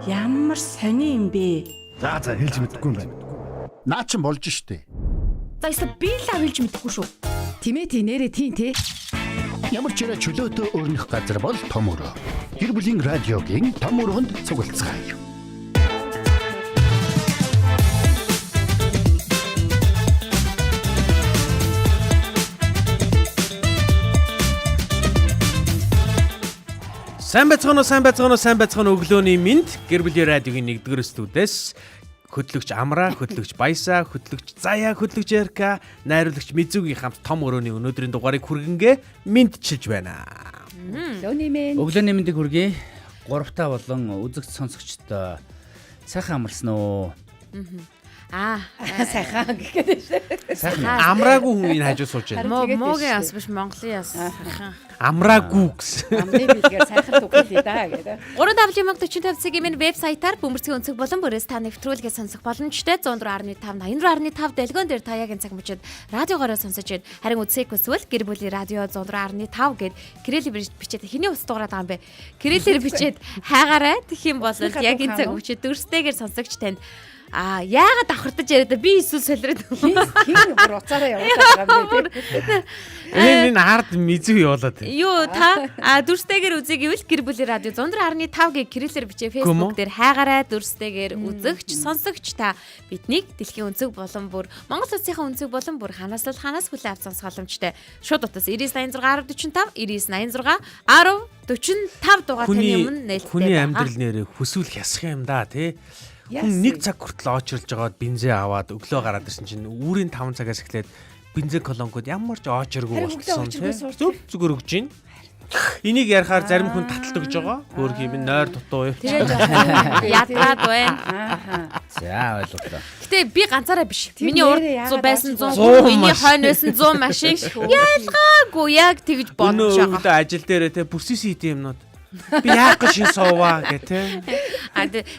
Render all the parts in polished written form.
Ямар сони юм бэ? За хэлж мэдэхгүй юм байна. Наа чин болж штэ. За эсвэл би л хэлж мэдэхгүй шүү. Тимээ тий нэрэ тий те. Ямар ч ирэ чөлөөтэй өрнөх газар бол том өрөө. Гэр бүлийн радиогийн том өрөөнд цуглацгаая. Сайн байцгаана өглөөний мэнд гэр бүлийн радиогийн 1-р студиэс хөтлөгч Амра, хөтлөгч Баясаа, хөтлөгч Заяа, хөтлөгч Эрка, найруулагч Мизүгийн хамт том өрөөний өнөөдрийн дугаарыг хүргэнгээ мэдчилж байна. Өглөөний мэндийг хүргэе. 3-таа болон үзэгч сонсогчдод сайхан амарсан уу? Сайхан гэхэд Сайхан. Амраагүй хүн энэ хажуу сууж байна. Муугийн ас биш Монголын ас. Амраагүй гэсэн. Амны билгээр сайхан түгэлээ да гэдэг. 3W45 цагийн минь вебсайтаар бөмбөрцгийн өнцөг болон бүрээс та нэвтрүүлгээ сонсох боломжтой 104.5 84.5 дэлгөөн дээр та яг энэ цаг мөчид радиогоороо сонсож байна. Харин үзэх хүсвэл гэр бүлийн радио 104.5 гэд кириллээр бичээд хэний ус дуурайд байгаа юм бэ? Кириллээр бичээд хайгаарай гэх юм бол яг энэ цаг мөчид дүрстэйгээр сонсогч танд яагаад давхардаж яриад би эсвэл солироод Хин бүр уцаараа явуулаад байгаа юм дээ. Энэ ард Мизүү явуулаад байна. Юу та дүрстэйгээр үзье гэвэл гэр бүлийн радио 104.5 гэ кириллээр бичээ Facebook дээр хайгаарай дүрстэйгээр үзэгч сонсогч та биднийг дэлхийн өнцөг болон бүр Монгол улсынхаа өнцөг болон бүр ханаас хүлээ авч сонсох боломжтой. Шууд утас 9986 1045 9986 1045 дугаар таны өмнө нээлттэй. Хүний амьдрал нэрээ хүсвэл хясах юм да тий. Хүн нэг цаг хүртэл очирж байгаад бензин аваад өглөө гараад ирсэн чинь үүрийн 5 цагаас эхлээд бензин колонкод ямар ч очиргүй болчихсон тий. Зүгээр өгж гин. Энийг ярихаар зарим хүн таталт өгж байгаа. Хөөх юм нойр дутуу явчих. Ядгаад байна. За ойлголоо. Гэтэ би ганцаараа биш. Миний урд байсан 100, миний хойно байсан 100 машин ялгаагүй яг тэгж бодож байгаа. Өнөө ажил дээр тий бүрсийн хийх юмнууд. Би яах гэж шин сууваа гэх тээ.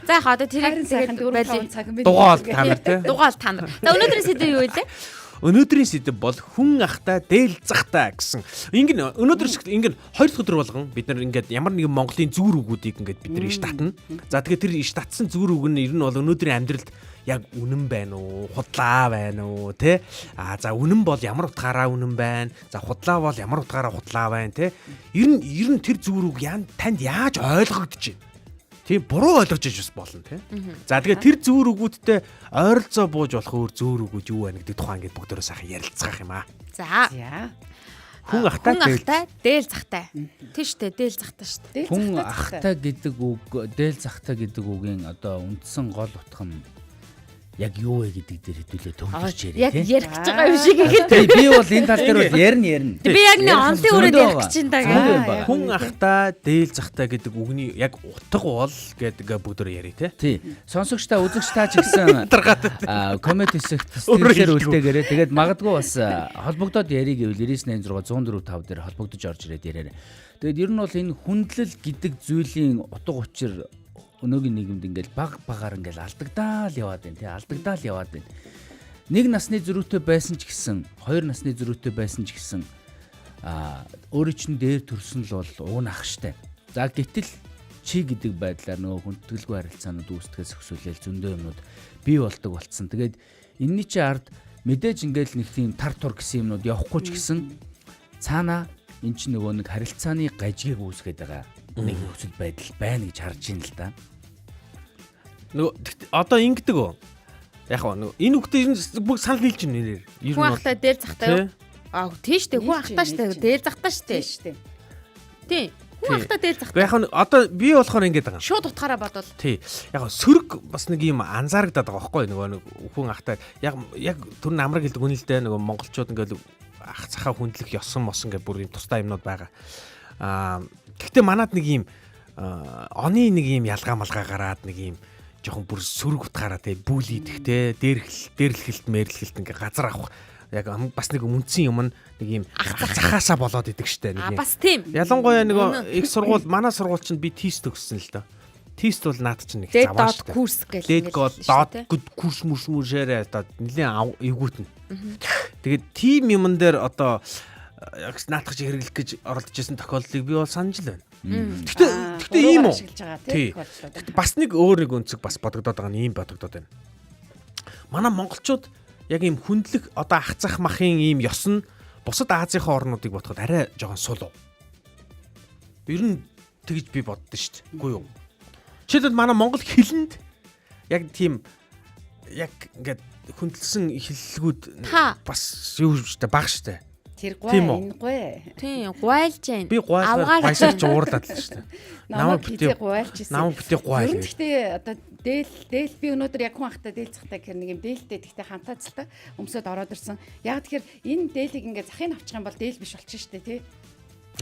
За яг одоо тэр сайхан 4-5 цаг мэд. Дугаал та нар тий. Дугаал та нар. За өнөөдрийн сэдв юу вэ? Өнөөдрийн сэдв бол хүн ахтай дээл захтай гэсэн. Ингэн өнөөдөр ингэн 2 дахь өдөр болгон бид нар ингээд ямар нэгэн Монголын зүүр үгүүдийг ингээд бид нар иш татна. За тэгэхээр тэр иш татсан зүүр үг нь ер нь бол өнөөдрийн амьдралд яг үнэн байна уу? Худлаа байна уу? Тэ? За үнэн бол ямар утгаараа үнэн байна? За худлаа бол ямар утгаараа худлаа байна? Тэ? Ер нь тэр зүүр үг танд яаж ойлгогдож байна? Тийм буруу ойлгож иж бас болно тий. За тэгээд тэр зүүр үгүүдтэй ойролцоо бууж болох өөр зүүр үгүүд юу байна гэдэг тухайн ингээд бүгдөө сайхан ярилцгаах юм аа. За. Хүн ахтай дээл захтай. Тийштэй дээл захтай шүү дээ. Хүн ахтай гэдэг үг, дээл захтай гэдэг үгийн одоо үндсэн гол утга нь яг юу вэ гэдэг дээр хэдүүлээ төвлөрч ярив тий. Яг ярих гэж байгаа юм шиг ихэд. Би бол энэ тал дээр бол ярина. Би яг нэг онлын үрээд ярих гэж байна даа. хүн ахтай дээл захтай гэдэг үгний яг утга бол гэдэг бүгдөө ярив тий. Сонсогчтой үзэгчтэй ч гэсэн коммент хэсэгт стилээр үлдээгээрээ тэгээд магадгүй бас холбогдоод ярих гэвэл 9986 104.5 дээр холбогдож орж ирээд яриараа. Тэгээд ер нь бол энэ хүндлэл гэдэг зүйлийн утга учир өнөөгийн нийгэмд ингээл багаар ингээл алдагдаал яваад байна тий алдагдаал яваад байна. Нэг насны зөрүүтэй байсан ч гэсэн, 2 насны зөрүүтэй байсан ч гэсэн өөрийн чинь дээр төрсөн л бол уун ах штэ. За гэтэл чи гэдэг байдлаар нөгөө хүндэтгэлгүй харилцаанууд үүсдэхээс өсвөлэл зөндөө юмнууд бий болдог болцсон. Тэгээд энэний чи ард мэдээж ингээл нэг тийм тар тур гэсэн юмнууд явахгүй ч гэсэн цаана эн чинь нөгөө нэг харилцааны гажгийг үүсгээд байгаа нэг нөхцөл байдал байна гэж харж ийн л да. Нөгөө одоо ингэдэг үү? Яг нөгөө энэ үгтэй бүгд санал нийлж байна нэрээр. Хүн ахтай дээр захтай юу? Тийштэй хүн ахтай штэ дээр захтай штэ. Тийм. Хүн ахтай дээр захтай. Яг одоо би болохоор ингэдэг байгаа. Шууд утгаараа бодвол. Тий. Яг сөрөг бас нэг юм анзаарагдаад байгаа байхгүй нөгөө хүн ахтай яг түр намраг хэлдэг үнэ л дээ нөгөө монголчууд ингээл ах цахаа хүндлэх ёсон мосон гэх бүр юм тустай юмнууд байгаа. Гэхдээ манад нэг юм оны нэг юм ялгаа малгаа гараад нэг юм жоохон бүр сөрөг утгаараа тий бүлийдэх тий дээрлэхэлт мэрлэхэлт ингээ газар авах яг бас нэг үнцэн юм нэг юм захаасаа болоод идэг штэ нэг юм. Бас тийм. Ялангуяа нэг их сургууль манай сургууль чинь би тест өгсөн л доо. Тест бол наад чинь нэг заваа штэ. Курс гэх юм. Дээд курс мөршмөршээрээ одоо нэлийн эвгүүтэн. Тэгээд тим юмн дээр одоо яг наадах хэрэглэх гэж оролдож исэн тохиолдлыг би бол санаж л байна. Гэхдээ Гэхдээ ийм үү? ашиглаж байгаа Тий. тийм бодлоо. Бас нэг өөр нэг өнцөг бас бодогдоод байгаа нь ийм бодогдоод байна. Манай монголчууд яг ийм хүндлэх одоо ах цах махын ийм ёс нь бусад Азийн орнуудыг бодоход арай жоохон сул. Ер нь тэгж би боддоо шүү дээ. Үгүй юу? Жишээлбэл манай монгол хэлэнд яг тийм яг ингээд хүндлсэн хэллэгүүд бас юу шүү дээ баг шүү дээ. Тэр Тийм үү? энэ гуй. Тийм, гуайлж байна. Би гуайлж уурлаад л шүү дээ. Намайг битээ гуайлж ирсэн. Намайг битээ гуайл. Ер нь гэхдээ одоо дээл би өнөөдөр яг хүн ахта дээлцэхтэй гэр нэг юм дээлтэй гэхдээ хантаацалтай өмсөд ороод ирсэн. Яг тэгэхээр энэ дээлийг ингээд захыг авчих юм бол дээл биш болчих штэ тий.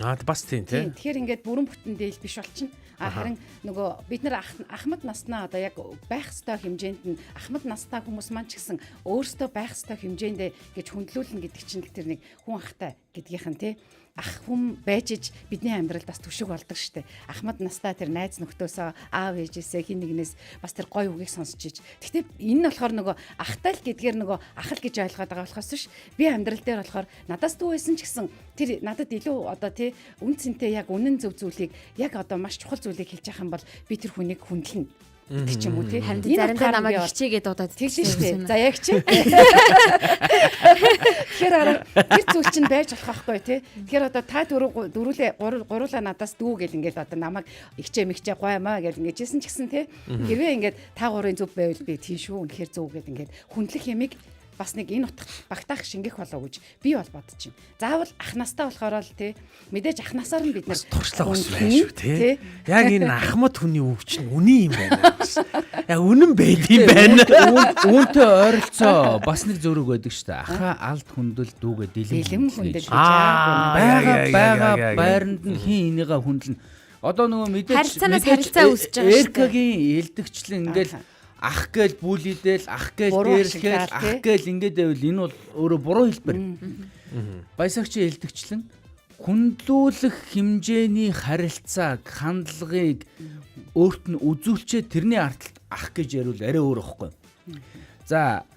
Бас тийм тий. Тэгэхээр ингээд бүрэн бүтэн дээл биш болчихно. Харин нөгөө бид нар ахмад наснаа одоо яг байх ёстой хэмжээнд нь ахмад настай хүмүүс маань ч гэсэн өөрсдөө байх ёстой хэмжээндээ гэж хүндлүүлнэ гэдэг чинь тэр нэг хүн ахтай гэдгийнх нь тий. Ах хүн байж иж бидний амьдралд бас түшиг болдог штэ. Ахмад настай тэр найз нөхдөсөө аав ээжээсээ хин нэгнээс бас тэр гой үгийг сонсч иж. Гэхдээ энэ нь болохоор нөгөө ахтай л гэдгээр нөгөө ахал гэж ойлгоод байгаа болохоос биш. Би амьдрал дээр болохоор надаас дүү байсан ч гэсэн тэр надад илүү одоо тий үн цэнтэй яг үнэн зөв зүйлийг яг одоо маш чухал зүйлийг хэлж явах юм бол би тэр хүнийг хүндлэнэ. Тэг ч юм уу тий. Заримдаа намайг хичээгээд удаад тэгсэн шүү дээ. За яг чи. Тэгэхээр тэр зүйл чинь байж болох байхгүй тий. Тэгэхээр одоо та гуруулаа надаас дүү гэл ингээд одоо намайг ихчээ мэгчээ гоймаа гэл ингээд жисэн ч гэсэн тий. Хэрвээ ингээд та гурын зөв байвал би тийм шүү. Үнэхээр зөв гэл ингээд хүндлэх ямиг бас нэг энэ утга багтаах шингэх болоо гэж би бол бодож байна. Заавал ах настаа болохоор л тий мэдээж ах насаар нь бид нар туршлага бас байна шүү тий. Яг энэ ахмад хүний үг чинь үнэн юм байна. Яг үнэн байд юм байна. Үүнтэй ойролцоо бас нэг зөрөг байдаг шүү дээ. Ахаа алд хүндэл дүүгээ дэлэм хүндэл гэж байгаа байранд нь хин энийгээ хүндэлнэ. Одоо нөгөө харилцаанаас харилцаа үүсэж байгаа шүү дээ. Эркагийн элдэгчлэн ингээл ах гээл бүлидэл, ах гээл дээрлэхэл, ах гээл ингээд байвал энэ бол өөрөө буруу хэлбэр. Баясагчийн элдэгчлэн хүндлүүлэх хэмжээний харилцааг, хандлагыг өөрт нь үзүүлчээ тэрний арталт ах гэж ярил арай өөр ихгүй. За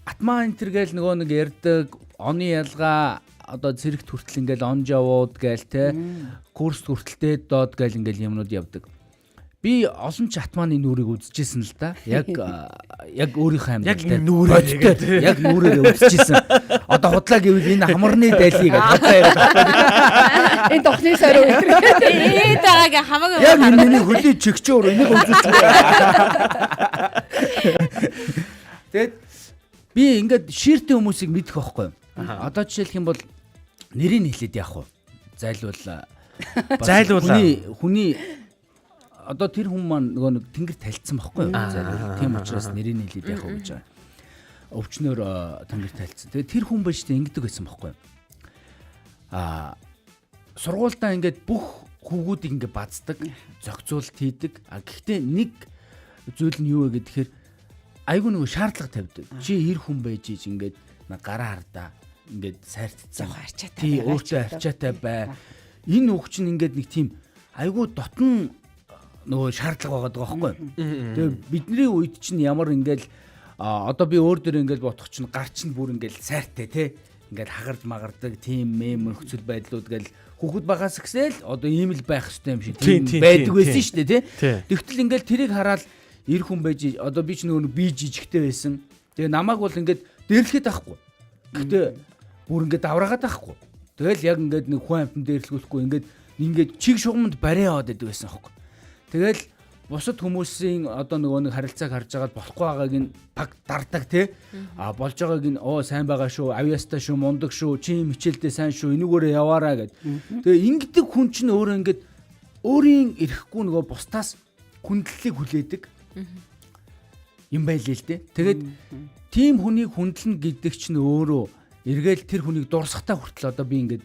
атмаа энтер гээл нөгөө нэг ярддаг оны ялгаа одоо зэрэгт хүртэл ингээл он жавууд гээл те курс хүртэлтэй доод гээл ингээл юмнууд явдаг. Би олон ч атманы нүрийг үзчихсэн л да. Яг өөрийнхөө амьдрал дээр нүрээ яг нүрээрээ үзчихсэн. Одоо худлаа гэвэл энэ хамарны дайлыг одоо яриад. Энэ тохны сороо өдрөө. Даага хамаагүй. Яг миний хөлийн чигчээр энийг үзүүлсэн. Тэгэд би ингээд шииртэй хүмүүсийг мэдэх байхгүй. Одоо жишээлх юм бол нэрийг хэлээд яах вэ? Зайлуулаа. Хүний одоо тэр хүн маань нөгөө нэг тэнгэр талцсан байхгүй юу? Тийм учраас нэрийг хэлээд яах вэ гэж байгаа. Өвчнөр тэнгэр талцсан. Тэгээ тэр хүн байж тэ ингэдэг байсан байхгүй юу? Сургуульдаа ингээд бүх хүүгүүдийг ингээд баздаг, зохицуулт хийдэг. Гэхдээ нэг зүйл нь юу вэ гэхээр айгүй нөгөө шаардлага тавьдаг. Чи эр хүн байж иж ингээд гараа хардаа ингээд сайртцсан. Арчаатай. Тий, өөртөө арчаатай бай. Энэ үг чинь ингээд нэг тийм айгүй дотн нөгөө шаардлага байгаа байхгүй. Тэгээ бидний үед чинь ямар ингээл одоо би өөр дөр ингээл бодох чинь гар чинь бүр ингээл сайртай те ингээл хагард магардаг тийм нөхцөл байдлууд гээл хүүхэд багаас ихсэл одоо ийм л байх хэрэгтэй юм шиг тийм байдаг байсан шүү дээ те. Тэгтэл ингээл тэрийг хараад эр хүн байж одоо би ч нөгөө би жижигтэй байсан. Тэгээ намайг бол ингээд дээрлэхэд байхгүй. Гэтэ бүр ингээд давраагаад байхгүй. Тэгэл яг ингээд нэг хүн амтан дээрлэхүүлэхгүй ингээд чиг шугамд барай яваад байдаг байсан байхгүй. Тэгэл бусад хүмүүсийн одоо нөгөө нэг харилцааг харж байгаад болохгүй байгааг нь паг дардаг тий. Болж байгааг нь сайн байгаа шүү, авьяастай шүү, мундаг шүү, чи хичээлдээ сайн шүү, энүүгээрээ яваараа гэд. Тэгээ ингэдэг хүн чинь өөрөө ингээд өөрийн эрэхгүй нөгөө бусдаас хүндлэлийг хүлээдэг юм байлээ л дээ. Тэгээд тийм хүнийг хүндлэн гэдэг чинь өөрөө эргээл тэр хүнийг дурсахтаа хүртэл одоо би ингээд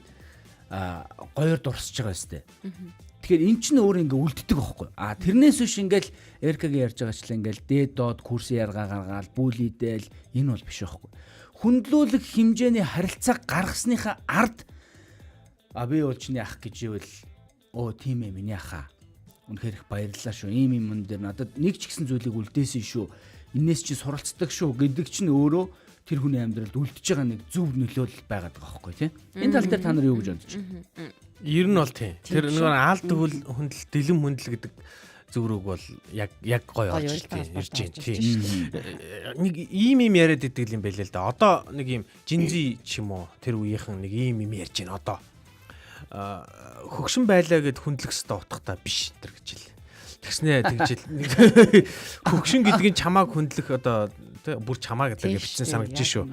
гоёор дурсаж байгаа өстэй. Тэгэхээр эн чинь өөр ингээ үлддэг байхгүй. Тэрнээс биш ингээл Эркагийн ярьж байгаачлаа ингээл дээд доод курсын яргаа гаргаал бүлийдэл энэ бол биш байхгүй. Хүндлүүлэх хэмжээний харилцаа гаргасныхаа ард би бол чиний ах гэж ивэл тийм ээ миний ахаа. Үнэхээр их баярлалаа шүү. Ийм юм дээр надад нэг ч гэсэн зүйлийг үлдээсэн шүү. Инээс чи суралцдаг шүү гэдэг чинь өөрөө тэр хүний амьдралд үлдэж байгаа нэг зөв нөлөөлөл байгаад байгаа байхгүй тийм. Энэ тал дээр та нар юу гэж бодож байна? Ер нь бол тийм. Тэр нэг аалт хүндэл дэлгэм хүндэл гэдэг зөв рүүг бол яг гоё орж ирж байна. Тийм. Нэг ийм яриад идэг юм байлээ л да. Одоо нэг ийм жинзи ч юм уу тэр үеийнхэн нэг ийм ярьж байна одоо. Хөгшин байлаа гэд хүндлэх ёстой утгатай биш тэр гэж л. Тэгснээ тэгжил хөгшин гэдгийг чамааг хүндлэх одоо бүр чамаа гэдэг бичсэн санагдаж шүү.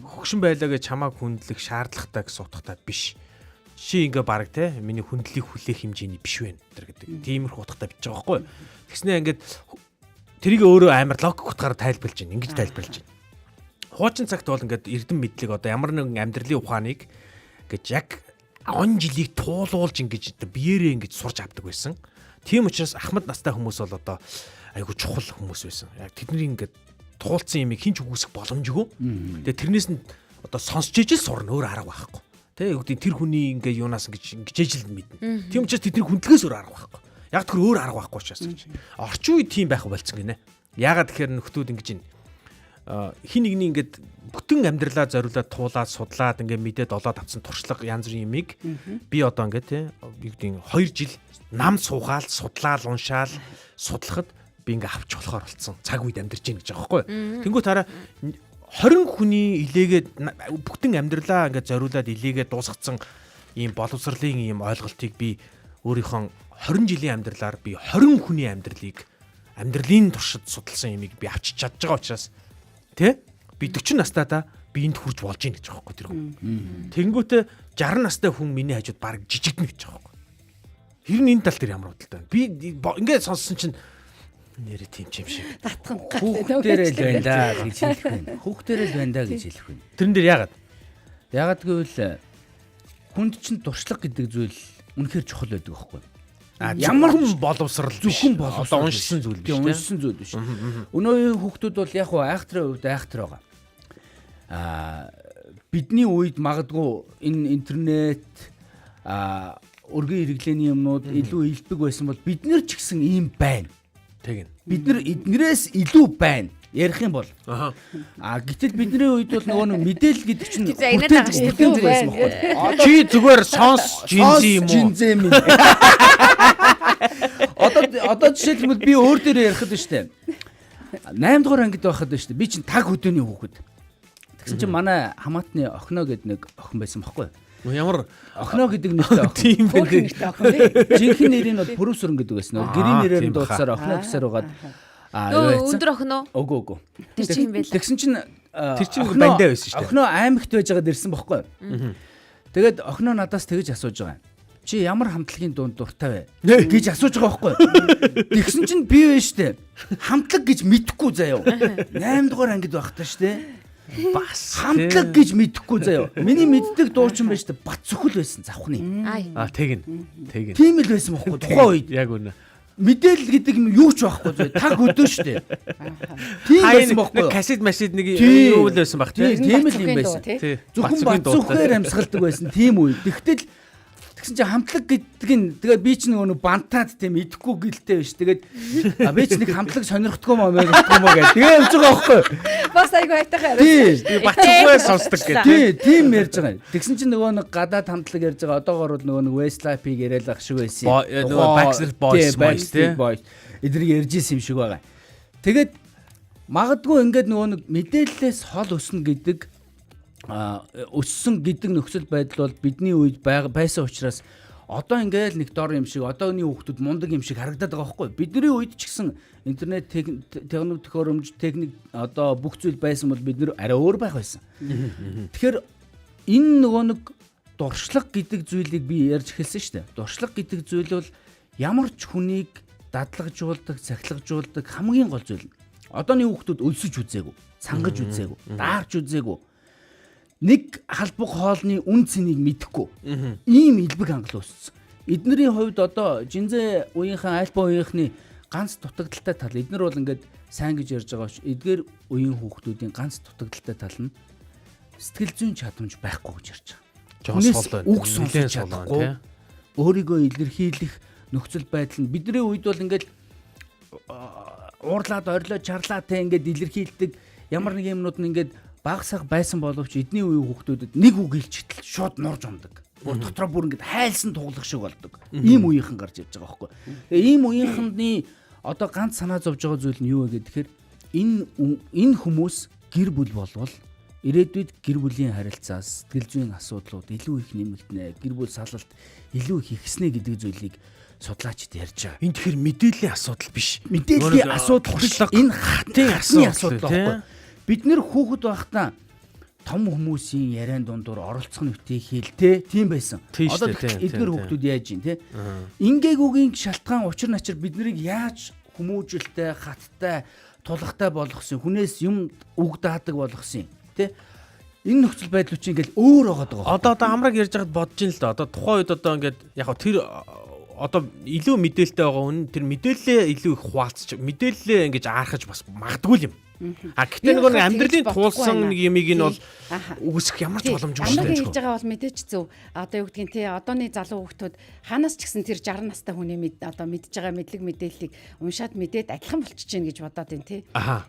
Хөгшин байлаа гэж чамааг хүндлэх шаардлагатай гэсэн утгатай биш. Чи ингээ баг те миний хүндлийг хүлээх хэмжээний биш вэ тэр гэдэг. Тиймэрхүү утгатай бичиж байгаа байхгүй. Тэгснээ ингээд тэрийг өөрөө амар логик утгаараа тайлбарлаж байна. Ингэж тайлбарлаж байна. Хуучин цагт бол ингээд эрдэм мэдлэг одоо ямар нэгэн амьдралын ухааныг гэж яг он жилийг туулуулж ингэж биеэрээ ингэж сурж авдаг байсан. Тийм учраас Ахмад настай хүмүүс бол одоо айгу чухал хүмүүс байсан. Яг тэдний ингээд туулсан юмыг хинч үгүйсэх боломжгүй. Тэгээ тэрнээс нь одоо сонсч ижил сурна өөр арга байхгүй. Тэ үгдийн тэр хүний ингээ юунаас ингэж ижил мэднэ. Тийм учраас тэдний хүндлэгээс өөр арга байхгүй. Яг тэр өөр арга байхгүй учраас гэж. Орчин үед тийм байх болцсон гинэ. Ягаад тэгэхээр нөхдүүд ингэж хин нэгний ингээд бүтэн амьдралаа зориулаад туулаад судлаад ингээ мэдээд олоод авсан туршлага янз бүрийн юмыг би одоо ингээ тэ югдийн 2 жил нам суугаал судлаал уншаал судлахад би ингээ авч болохоор болцсон цаг үед амьдарч гин гэж байгаа байхгүй. Тэнгүүт хараа 20 хүний илээгээд бүтэн амьдралаа ингээ зориулаад илээгээд дуусгацсан ийм боловсролын ийм ойлголтыг би өөрийнхөө 20 жилийн амьдралаар би 20 хүний амьдралын туршид судалсан юмыг би авчиж чадж байгаа учраас тэ би 40 настайдаа би энд хүрч болж гин гэж байгаа байхгүй тэр хүн. Тэнгүүтээ 60 настай хүн миний хажууд баг жижигдэнэ гэж байгаа байхгүй. Хэр нь энэ тал дээр ямар бодолтой байна. Би ингээд сонссон чинь нэрээ тийм ч юм шиг. Татхан Хүүхдэрэл байна да гэж хэлэх хүн. Хүүхдэрэл байна да гэж хэлэх хүн. Тэрэн дээр яагаад? Яагаад гэвэл хүнд чинь туршлага гэдэг зүйл үнэхээр чухал байдаг байхгүй. Ямар хүн боловсрал зөвхөн боловсрал одоо уншсан зүйл биш. Уншсан зүйл биш. Өнөөгийн хүүхдүүд бол яг хуу айхтрын хувьд айхтар байгаа. Бидний үед магадгүй энэ интернет өргөн хэрэглээний юмнууд илүү илбэг байсан бол бид нар ч гэсэн ийм байна. Тэгнь. Бид нар эднэрээс илүү байна. Ярих юм бол. Гэтэл бидний үед бол нөгөө нэг мэдээлэл гэдэг чинь бүтээн байсан байхгүй. Чи зүгээр сонс жинзи юм уу? Жинзээ минь. Одоо жишээлбэл би өөр дээр ярихад байна штэ. 8 дугаар ангид байхад байна штэ. Би чинь таг хөдөөний хүүхэд. Тэгсэн чинь манай хамаатны охиноо гэдэг нэг охин байсан байхгүй. Ямар охиноо гэдэг нэртэй охин. Тийм байх. Жинхэнэ нэрийн бол Пүрүсүрэн гэдэг байсан. Гэрийн нэрээр нь дууцсаар охиноо гэсээр угаад өндөр охиноо. Үгүй. Тэр чинь юм байл. Тэгсэн чинь тэр чинь бандаа байсан шүү дээ. Охиноо аймагт байж байгаад ирсэн бохгүй. Тэгээд охиноо надаас тэгэж асууж байгаа. Чи ямар хамтлагийн дунд дуртай вэ гэж асууж байгаа байхгүй. Тэгсэн чинь би вэ штэ. Хамтлаг гэж мэдэхгүй заяа. 8 дугаар ангид байхдаа штэ. Бас хамтлаг гэж мэдэхгүй заяа. Миний мэддэг дуучин байж штэ. Бат цөхөл байсан завхны. Тэгнь. Тийм л байсан бохгүй тухайн үед. Яг үнэ. Мэдээлэл гэдэг юм юу ч байхгүй зөө. Таг өдөө штэ. Тийм байсан бохгүй. Касет машид нэг юу л байсан баг тийм. Тийм л юм байсан. Зөвхөн бат цөхөөр амьсгалдаг байсан. Тийм үе. Тэгтэл тэгсэн чинь хамтлаг гэдэг нь тэгээд би ч нөгөө бантаад тийм идэхгүй гэлтэй биш. Тэгээд би ч нэг хамтлаг сонирхдгүй маа гэдэг. Тэгээ явж байгаа байхгүй. Бас айгүй айтайхан Тийм. Бацгүй сонсдог гэдэг. Тийм ярьж байгаа. Тэгсэн чинь нөгөө нэг гадаад хамтлаг ярьж байгаа. Одоогоор бол нөгөө Westlife-ийг яриад ах шиг байсан. Нөгөө Backstreet Boys тийм. Эдрийг ярьж исэн юм шиг байгаа. Тэгээд магадгүй ингээд нөгөө нэг мэдээллээс хол өснө гэдэг өссөн гэдэг нөхцөл байдал бол бидний үед байсан учраас одоо ингээл нэг дор юм шиг одооний хүүхдүүд мундаг юм шиг харагдаад байгаа байхгүй. Бидний үед ч гэсэн интернет техник төхөөрөмж техник одоо бүх зүйл байсан бол бид нэр арай өөр байх байсан. Тэгэхээр энэ нөгөө нэг дуршлаг гэдэг зүйлийг би ярьж эхэлсэн шүү дээ. Дуршлаг гэдэг зүйл бол ямар ч хүнийг дадлагжуулдаг, цахилгажуулдаг хамгийн гол зүйл. Одооний хүүхдүүд өлсөж үзээгүй, сангаж үзээгүй, даарч үзээгүй. Нэг халбаг хоолны үн цэнийг мэдэхгүй. Ийм илбэг хангалуун өссөн. Эднэрийн хувьд одоо жинзээ үеийнхэн альпа үеийнхний ганц дутагдaltaй тал. Эднэр бол ингээд сайн гэж ярьж байгаа ш. Эдгээр үеийн хүүхдүүдийн ганц дутагдaltaй тал нь сэтгэл зүйн чадамж байхгүй гэж ярьж байгаа. Үг сонсож чадахгүй. Өөрийгөө илэрхийлэх нөхцөл байдал нь бидний үед бол ингээд уурлаад орилоо чарлаа те ингээд илэрхийлдэг ямар нэг юмнууд нь ингээд багсах байсан боловч эдний үеийн хүүхдүүдэд нэг үг хэлчихтэл шууд нурж ундаг. Дотроо бүр ингээд хайлсан туглах шиг болдог. Ийм үеийнхэн гарч ирж байгаа байхгүй. Тэгээ ийм үеийнхний одоо ганц санаа зовж байгаа зүйл нь юу вэ гэхээр энэ хүмүүс гэр бүл болвол ирээдүйд гэр бүлийн харилцаас сэтгэл зүйн асуудлууд илүү их нэмэгдэнэ. Гэр бүл салалт илүү их ихснэ гэдэг зүйлийг судлаачид ярьж байгаа. Энэ тэгэхээр мэдээллийн асуудал биш. Мэдээллийн асуудал биш. Энэ хатны асуудал байхгүй. Бид нэр хүүхэд байхдаа том хүмүүсийн яриан дундуур оролцох нүвтэй хэлтэй тийм байсан. Одоо эдгээр хүүхдүүд яаж юм те. Ингээгүүгийн шалтгаан учир начир бид нарыг яаж хүмүүжүүлтэй, хаттай, тулахтай болгосон, хүнээс юм үг даадаг болгосон те. Энэ нөхцөл байдал чинь ингээл өөр байгаа даа. Одоо амраг ярьж байгаад бодож ин л да. Одоо тухайн үед одоо ингээд яг тэр одоо илүү мэдээлэлтэй байгаа хүн тэр мэдээлэлээ илүү их хуваалцчих. Мэдээлэлээ ингэж аарахж бас магадгүй юм. Гэхдээ нөгөө амьдралын туулсан нэг юмыг нь бол үгүйсэх ямар ч боломжгүй шүү дээ. Амраг хийж байгаа бол мэдээч зөв. Одоо юу гэдгийг те одооны залуу хүүхдүүд ханаас ч гэсэн тэр 60 настай хүний одоо мэдж байгаа мэдлэг мэдээллийг уншаад мэдээд адилхан болчихж гин гэж бодоод байна те.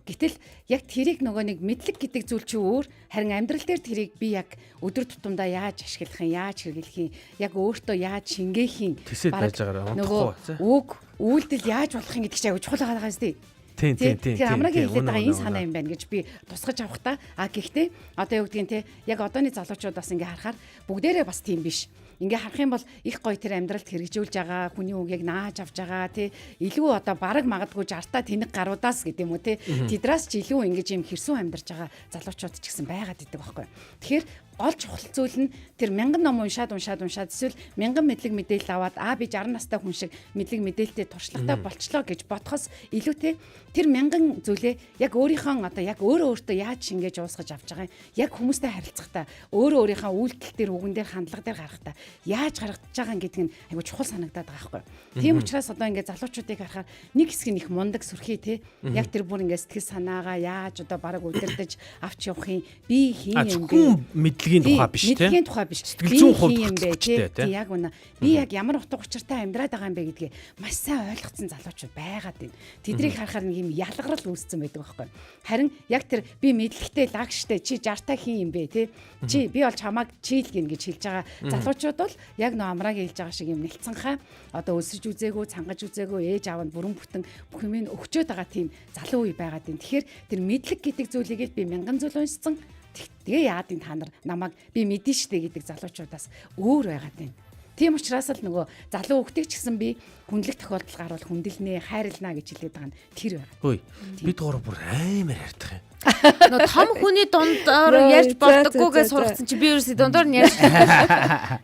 Гэтэл яг тэрийг нөгөө нэг мэдлэг гэдэг зүйл чи өөр харин амьдрал дээр тэрийг би яг өдөр тутамдаа яаж ашиглах юм, яаж хэрэглэх юм, яг өөртөө яаж шингээх юм нөгөө үг үйлдэл яаж болох юм гэдэг чинь аягүй чухал байгаа юм шүү дээ. Тийм. Амрагийн хэлээд байгаа энэ санаа юм байна гэж би тусгаж авах та. Гэхдээ одоо юу гэдгийг те яг одооны залуучууд бас ингээ харахаар бүгдээрээ бас тийм биш. Ингээ харах юм бол их гоё тэр амьдралд хэрэгжүүлж байгаа хүний үгийг нааж авч байгаа тий илүү одоо бараг магадгүй 60-та тэнэг гаруудаас гэдэг юм уу тий тэдрээс ч илүү ингэж юм хэрсүү амьдарч байгаа залуучууд ч гэсэн байгаад идэг байхгүй. Тэгэхээр гол чухал зүйл нь тэр 1000 ном уншаад эсвэл 1000 мэдлэг мэдээлэл аваад би 60 настай хүн шиг мэдлэг мэдээлэлтэй туршлагатай болчлоо гэж бодхоос илүүтэй тэр 1000 зүйлээ яг өөрийнхөө одоо яг өөртөө яаж шингээж уусгаж авч байгаа юм яг хүмүүстэй харилцахдаа өөрийнхөө үйлдэл дээр үгэн дээр хандлага дээр гарахдаа яаж гаргаж байгаа гэдэг нь айгу чухал санагдаад байгаа байхгүй. Тийм учраас одоо ингээд залуучуудыг харахаар нэг хэсэг нь их мундаг сүрхий те яг тэр бүр ингээд сэтгэл санаагаа яаж одоо бараг удирдах авч явах юм би хийн юм бэ мэдлэгийн тухай биш тийм. Мэдлэгийн тухай биш. Сэтгэл зүйн хувьд юм бэ тийм. Яг үнэ. Би яг ямар утга учиртай амьдраад байгаа юм бэ гэдгийг маш сайн ойлгоцсон залуучууд байгаад байна. Тэднийг харахаар нэг юм ялгарл үүссэн байдаг байхгүй. Харин яг тэр би мэдлэгтэй лагштай чи 60-та хийн юм бэ тийм. Чи би бол чамааг чийл гин гэж хэлж байгаа залуучууд бол яг нөө амрааг хэлж байгаа шиг юм нэлцэнхаа одоо өсөж үзээгүй, цангаж үзээгүй, ээж аав нь бүрэн бүтэн бүх юм өгчөөд байгаа тийм залуу үе байгаад байна. Тэгэхээр тэр мэдлэг гэдэг зүйлийг би 1000 зүйл уншсан. Тэгээ яад энэ та нар намайг би мэдэн штэ гэдэг залуучуудаас өөр байгаад байна. Тийм учраас л нөгөө залуу хүүхдийг ч гэсэн би хүндлэх тохиолдол гарвал хүндэлнэ, хайрлнаа гэж хэлээд байгаа нь тэр байна. Хөөе. Бид гурав бүр амар ярьдаг юм. Нөгөө том хүний дундаар ярьж болдоггүйгээ сургацсан чи би ерөөсөө дундаар нь ярьж.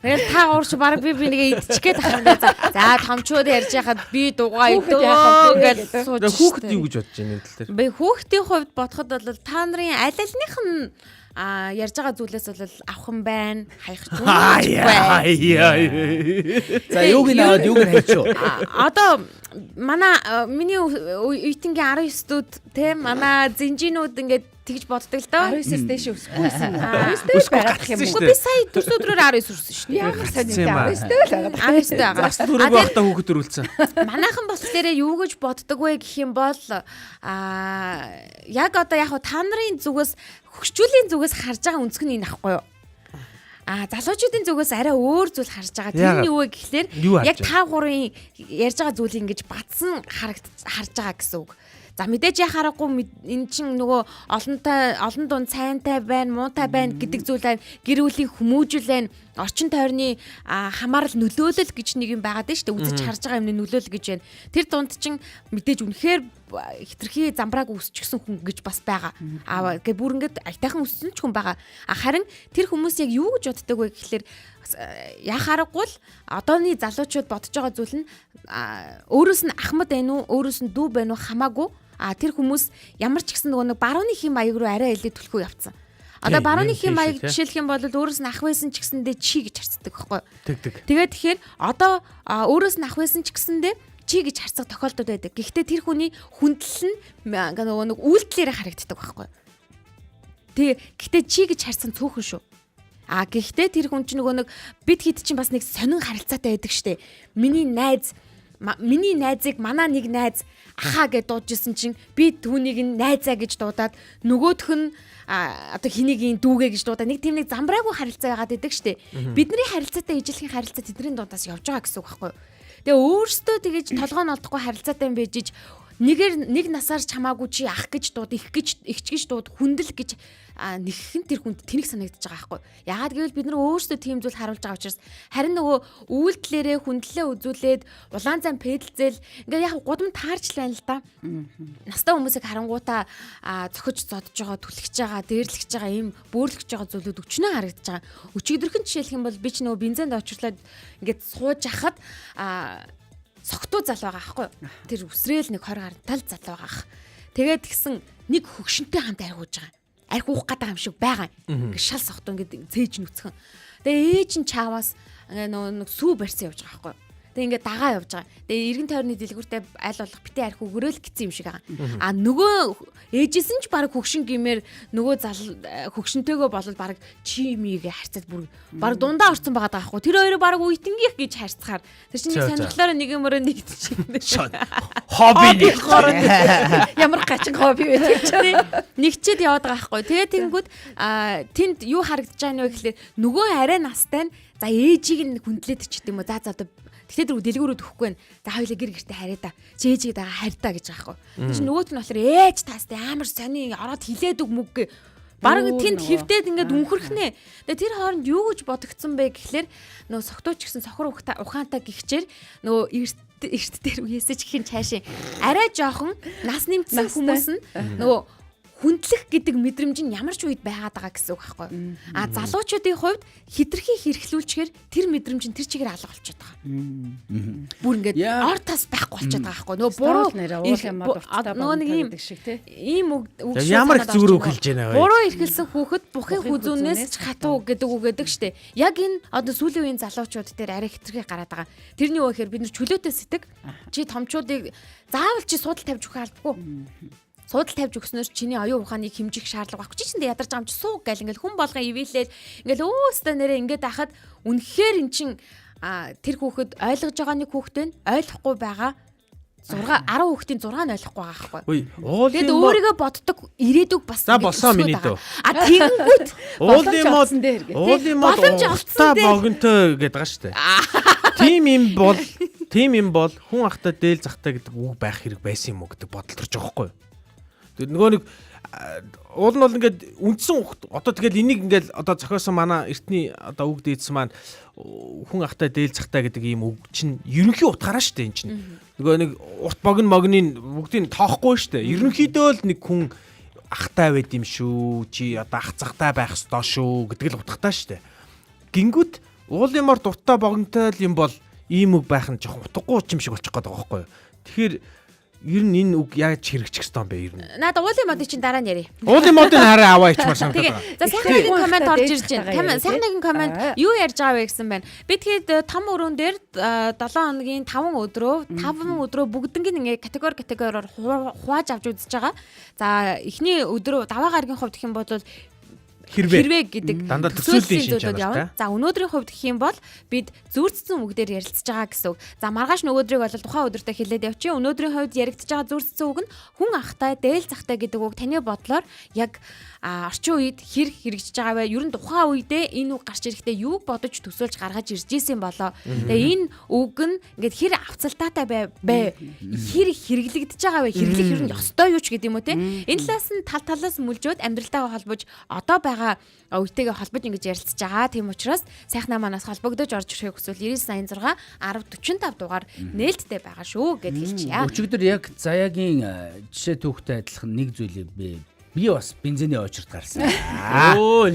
Тэгэл та уурч баг би нэг идчихгээд ахна. За томчууд ярьж яхад би дугаа идөө гэж сууж. Хүүхэд юу гэж бодож байна энэ тал дээр? Би хүүхдийн хувьд бодоход бол та нарын аль альных нь ярьж байгаа зүйлээс бол авах юм байна. Хаях ч юм уу. За юуг нь аваад юуг нь хайчуу. Одоо миний үеийнгийн 19-дүүд те манай зинжинүүд ингээд тэгж боддог л доо. 19-с дээш өсөхгүй байсан. 19-д байгаад юм уу? Би сая төс өдрөөр 19 өрсөн шүү дээ. Ямар сонирхолтой 19-д л байгаад. 19-д байгаа. Бас дөрөв байхдаа хүүхэд төрүүлсэн. Манайхан болохоор юу гэж боддог вэ гэх юм бол яг одоо яг та нарын зүгээс хөгжүүлийн зүгээс харж байгаа өнцг нь энэ ахгүй юу? Залуучуудын зүгээс арай өөр зүйл харж байгаа. Тэр нь юу вэ гэхлээр яг та гурын ярьж байгаа зүйлийг ингэж бадсан харж байгаа гэсэн үг. За мэдээж яхаарахгүй энэ чинь нөгөө олон дунд сайнтай байна, муутай байна гэдэг зүйл байна. Гэр бүлийн хүмүүжил байна. Орчин тойрны хамаарал нөлөөлөл гэж нэг юм байгаад шүү дээ. Үзэж харж байгаа юмны нөлөөлөл гэж байна. Тэр дунд чинь мэдээж үнэхээр хитрхи замбрааг үсчихсэн хүн гэж бас байгаа. Гээ бүр ингээд айтайхан үссэн ч хүн байгаа. Харин тэр хүмүүс яг юу гэж боддог вэ гэхэлэр яхаарахгүй л одооны залуучууд бодож байгаа зүйл нь өөрөөс нь ахмад байна уу, өөрөөс нь дүү байна уу хамаагүй. Тэр хүмүүс ямар ч гэсэн нөгөө барууны хэм маяг руу арай илээ түлхүү явцсан. Одоо барууны хэм маяг жишээлх юм бол өөрөөс нь ах байсан ч гэсэндээ чи гэж харцдаг байхгүй. Тэгээд тэгэхээр одоо өөрөөс нь ах байсан ч гэсэндээ чи гэж харцах тохиолдол байдаг. Гэхдээ тэр хүний хүндлэл нь нөгөө үйлдэлээр харагддаг байхгүй. Гэхдээ чи гэж харсан цөөхөн шүү. Гэхдээ тэр хүн чинь нөгөө бид хэд чинь бас нэг сонин харилцаатай байдаг штэ. Миний найз миний найзыг манаа нэг найз ахаа гэж дуудажсэн чинь би түүнийг нь найзаа гэж дуудаад нөгөөх нь одоо хинийгийн дүүгээ гэж дуудаа нэг тийм нэг замбраагүй харилцаа байгаад идэг штэ. Бидний харилцаатай ижилхэн харилцаа тэдний дундаас явж байгаа гэсэн үг байхгүй юу? Тэгээ өөрөөсөө тэгэж толгой нь олдохгүй харилцаатай юм байж нэг насаар чамаагүй чи ах гэж дууд, их гэж дууд, хүндэл гэж нэгхэн тэр хүнд тэнэг санагдаж байгаа байхгүй. Яагаад гэвэл бид нар өөрсдөө тийм зүйл харуулж байгаа учраас харин нөгөө үйлдэлээрээ хүндлээ үзүүлээд улаан зам пэдэлзэл ингээд яг гудам таарч байна л да. Настай хүмүүсийг харангуудаа зохиж зодж байгаа, түлхэж байгаа, дээрлэгч байгаа, ийм бөөрлөгч байгаа зүйлүүд өчнөө харагдаж байгаа. Өчигдөрхөн жишээлх юм бол би ч нөгөө бензинд очирлаад ингээд сууж ахад согтуу зал байгаа аахгүй. Тэр үсрээл нэг 20 гарантал зал байгаа ах. Тэгээд гисэн нэг хөгшөнтэй хамт архиуж байгаа. Архиух гэдэг юм шиг байгаа. Ингээд шал согтуу ингээд цээж нүцгэн. Тэгээ ээж нь чааваас ингээд нэг сүү барьсан явж байгаа аахгүй. Тэгээ ингээд дагаа явж байгаа. Тэгээ эргэн тойрны дэлгүүртэй айл болох битээ архи өгөрөөл гэсэн юм шиг байгаа. Нөгөө ээжээс нь ч баг хөгшин гимээр нөгөө хөгшөнтэйгөө болол баг чимигээ харьцаад бүр баг дундаа орсон байгаа даахгүй. Тэр хоёроо баг үетэнгийнх гэж харьцахаар тэр чинь сонирхлоор нэг юмроо нэгдчихсэн. Хобби нэг. Ямар гачин хобби вэ чи? Нэгчээд яваад байгаа хгүй. Тэгээ тэнгүүд тэнд юу харагдаж байгаа нь вэ гэхэлээ нөгөө арай настай нь за ээжийг нь хүндлээд ч гэдэм үү. За одоо тэгтээ дөрөв дэлгүүрүүд өгөхгүй байна. За хоёулаа гэр гэртээ харьяа да. Чи ээжийг дагаа харьтаа гэж байгаа хгүй. Чи нөгөөт нь болохоор ээж таастай амар сони ороод хилээд өг мүг. Бараг тэнд хөвтээд ингээд үнхэрхнэ. Тэгээ тэр хооронд юу гэж бодогдсон бэ гэхлээр нөгөө согтууч гэсэн сохор ухаантай гихчээр нөгөө эрт дээр үесэж гэх юм цаашаа арай жоохон нас нэмсэн хүмүүс нь нөгөө хүндлэх гэдэг мэдрэмж нь ямар ч үед байгаад байгаа гэсэн үг байхгүй юу? Залуучуудын хувьд хитрхи хэрэглүүлчихээр тэр мэдрэмж нь тэр чигээр алга болчиход байгаа. Бүр ингээд ор тас байхгүй болчиход байгаа байхгүй юу? Нөгөө буруу нөгөө нэг юм шиг тий. Ийм үг ямар их зүрх хэлж байна вэ? Буруу ирхэлсэн хүүхэд бухын хүзүүнээс ч хатуу гэдэг үг гэдэг штэ. Яг энэ одоо сүүлийн үеийн залуучууд дээр арай хитрхи гараад байгаа. Тэрний юу гэхээр бид нар чөлөөтэй сэтг. Чи томчуудыг заавал чи судал тавьж өгөх албагүй. Судал тавьж өгснөөр чиний оюун ухааныг хэмжих шаардлага байхгүй. Чи чиндээ ядарч байгаа юм чи сууг гэл ингээл хүн болгоо ивэлээд ингээл өөстөө нэрээ ингээд ахад үнэхээр эн чин тэр хүүхэд ойлгож байгаа нэг хүүхэд байна. Ойлгохгүй байгаа 10 хүүхдийн 6 нь ойлгохгүй байгаа байхгүй. Тэгэд өөрийгөө боддог ирээдүг бас болсон миний дөө. Тэгэнгүүт уулын мод та богинтой гэдэг байгаа шүү дээ. Тим юм бол хүн ахтай дээл захтай гэдэг үг байх хэрэг байсан юм уу гэдэг бодол төрж байгаа байхгүй. Нөгөө нэг уул нь бол ингээд үндсэн одоо тэгэл энийг ингээд одоо зохиосон манай эртний одоо үг дээдсэн маань хүн ахтай дээл захтай гэдэг ийм үг чинь ерөнхий утгаараа шүү дээ энэ чинь. Нөгөө нэг урт могныг бүгдийг тоохгүй шүү дээ. Ерөнхийдөө л нэг хүн ахтай байд юм шүү. Чи одоо ах цагтай байх ёстой шүү гэдэг л утгатай шүү дээ. Гингүүт уулын мор дуртай богинтой л юм бол ийм үг байх нь жоохон утгагүй юм шиг болчих гээд байгаа байхгүй юу. Тэгэхээр ер нь энэ үг яаж хэрэгжих ёстой юм бэ ер нь? Надад уулын модыг чинь дараа нь яриа. Уулын модыг хараа аваа ичмаар санагдаад байгаа. За сайхан нэгэн комент орж ирж байна. Сайхан нэгэн комент юу ярьж байгаа вэ гэсэн байна. Би тэгэхэд том өрөөн дээр 7 хоногийн 5 өдрөө бүгднийг ингээ категориор хувааж авч үзэж байгаа. За эхний өдрөө даваа гарагийн хувьд гэх юм бол хэрвээ гэдэг дандаа төсөөллийн шинж чанартай. За өнөөдрийн хувьд гэх юм бол бид зүүрцсэн үг дээр ярилцж байгаа гэсэн үг. За маргааш нөгөөдрийг бол тухайн өдөртөө хэлээд явчих. Өнөөдрийн хувьд яригдж байгаа зүүрцсэн үг нь хүн ахтай, дээл захтай гэдэг үг таны бодлоор яг орчин үед хэрэгжиж байгаа вэ? Ер нь тухайн үедээ энэ үг гарч ирэхдээ юу бодож төсөөлж гаргаж ирж ийсэн болоо. Тэгээ энэ үг нь ингээд хэр авцалтаатай бай. Хэр хэрэглэгдэж байгаа вэ? Хэрэглэх ер нь ёстой юу ч гэдэг юм уу те? Энэ талаас нь талаас мүлжөөд амьдралтайгаа холбож одоо байгаа үетэйгээ холбож ингэж ярилцж байгаа. Тийм учраас сайхнаа манаас холбогдож орж ирэхийг хүсвэл 9986 1045 дугаар нээлттэй байгаа шүү гэд хэлчихье. Өчигдөр яг Заяагийн жишээ түүхтэй адилхан нэг зүйлийг би бас бензиний очирт гарсан.